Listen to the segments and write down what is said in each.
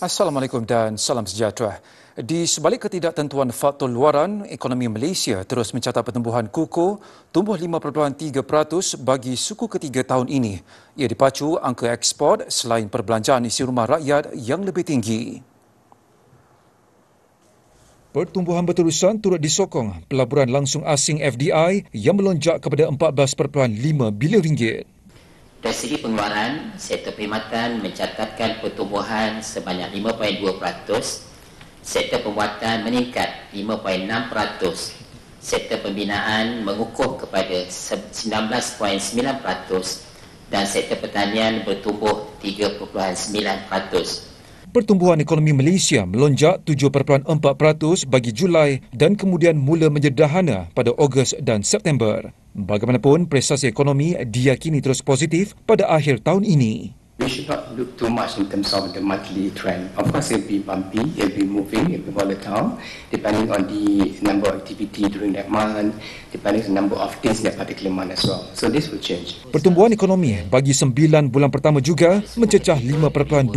Assalamualaikum dan salam sejahtera. Di sebalik ketidaktentuan faktor luaran, ekonomi Malaysia terus mencatat pertumbuhan kukuh, tumbuh 5.3% bagi suku ketiga tahun ini. Ia dipacu angka ekspor selain perbelanjaan isi rumah rakyat yang lebih tinggi. Pertumbuhan berterusan turut disokong pelaburan langsung asing FDI yang melonjak kepada 14.5 bilion ringgit. Dari segi pengeluaran, sektor perkhidmatan mencatatkan pertumbuhan sebanyak 5.2%, sektor pembuatan meningkat 5.6%, sektor pembinaan mengukuh kepada 19.9% dan sektor pertanian bertumbuh 3.9%. Pertumbuhan ekonomi Malaysia melonjak 7.4% bagi Julai dan kemudian mula menjederhana pada Ogos dan September. Bagaimanapun, prestasi ekonomi diyakini terus positif pada akhir tahun ini. We should not look too much in terms of the monthly trend. Of course, it will be bumpy, it will be moving, it will be volatile, depending on the number of activity during that month, depending on the number of days in that particular month as well. So this will change. Pertumbuhan ekonomi bagi 9 bulan pertama juga mencecah 5.2%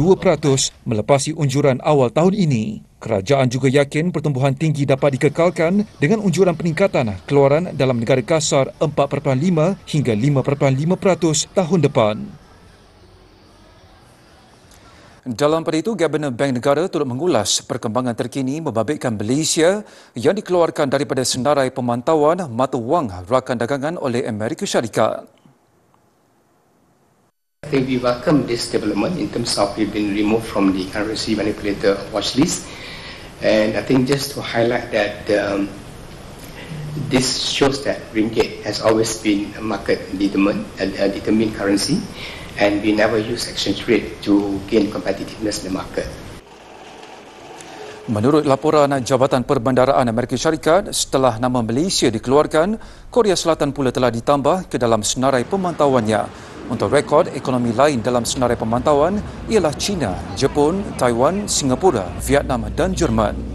melepasi unjuran awal tahun ini. Kerajaan juga yakin pertumbuhan tinggi dapat dikekalkan dengan unjuran peningkatan keluaran dalam negara kasar 4.5 hingga 5.5% tahun depan. Dalam pada itu, Gabenor Bank Negara turut mengulas perkembangan terkini membabitkan Malaysia yang dikeluarkan daripada senarai pemantauan mata wang rakan dagangan oleh Amerika Syarikat. I think we welcome this development in terms of we've been removed from the currency manipulator watch list. And I think just to highlight that this shows that ringgit has always been a market determined currency. And we never use exchange rate to gain competitiveness in the market. Menurut laporan Jabatan Perbendaraan Amerika Syarikat, setelah nama Malaysia dikeluarkan, Korea Selatan pula telah ditambah ke dalam senarai pemantauannya. Untuk rekod, ekonomi lain dalam senarai pemantauan ialah China, Jepun, Taiwan, Singapura, Vietnam dan Jerman.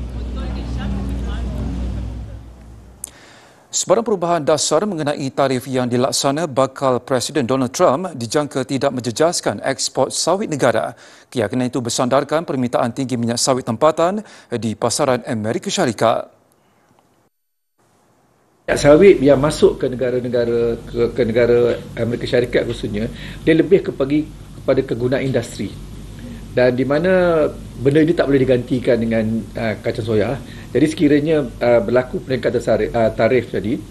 Sebarang perubahan dasar mengenai tarif yang dilaksana bakal Presiden Donald Trump dijangka tidak menjejaskan ekspor sawit negara. Keyakinan itu bersandarkan permintaan tinggi minyak sawit tempatan di pasaran Amerika Syarikat. Minyak sawit yang masuk ke negara Amerika Syarikat khususnya, dia lebih kepada kegunaan industri. Dan di mana benda ini tak boleh digantikan dengan kacang soya. Jadi sekiranya berlaku peningkatan tarif tadi,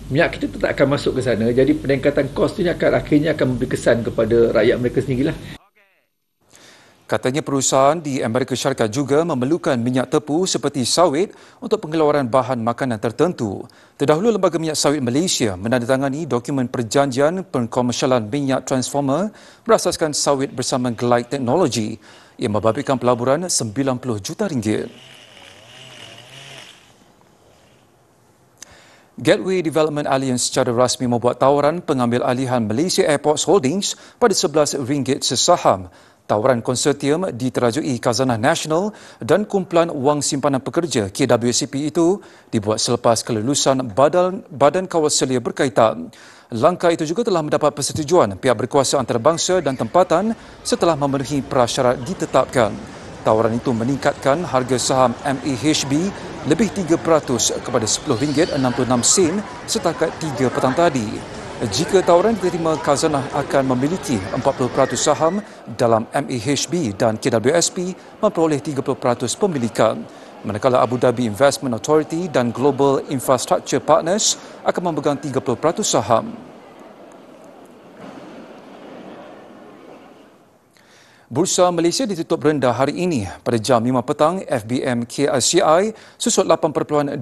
minyak kita tetap akan masuk ke sana. Jadi peningkatan kos ini akhirnya akan memberi kesan kepada rakyat mereka sendirilah. Katanya perusahaan di Amerika Syarikat juga memerlukan minyak tepu seperti sawit untuk pengeluaran bahan makanan tertentu. Terdahulu, Lembaga Minyak Sawit Malaysia menandatangani dokumen perjanjian penkomersialan minyak transformer berasaskan sawit bersama Glide Technology yang membabitkan pelaburan 90 juta ringgit. Gateway Development Alliance secara rasmi membuat tawaran pengambil alihan Malaysia Airports Holdings pada RM11 sesaham. Tawaran konsortium diterajui Khazanah Nasional dan Kumpulan Wang Simpanan Pekerja KWSP itu dibuat selepas kelulusan Badan Kawal Selia berkaitan. Langkah itu juga telah mendapat persetujuan pihak berkuasa antarabangsa dan tempatan setelah memenuhi prasyarat ditetapkan. Tawaran itu meningkatkan harga saham MEHB lebih 3% kepada RM10.66 setakat 3 petang tadi. Jika tawaran diterima, Khazanah akan memiliki 40% saham dalam MEHB dan KWSP memperoleh 30% pemilikan. Manakala Abu Dhabi Investment Authority dan Global Infrastructure Partners akan memegang 30% saham. Bursa Malaysia ditutup rendah hari ini pada jam 5 petang. FBM KRCI susut 8.24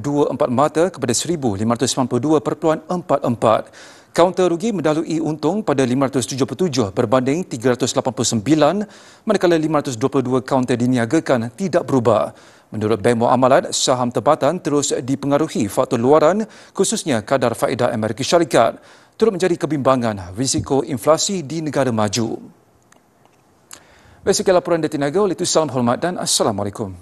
mata kepada 1,592.44. Kaunter rugi mendahului untung pada 577 berbanding 389, manakala 522 kaunter diniagakan tidak berubah. Menurut Bank Muamalat, saham tempatan terus dipengaruhi faktor luaran, khususnya kadar faedah Amerika Syarikat, turut menjadi kebimbangan risiko inflasi di negara maju. Sekian laporan dari Tenaga. Oleh itu, salam hormat dan Assalamualaikum.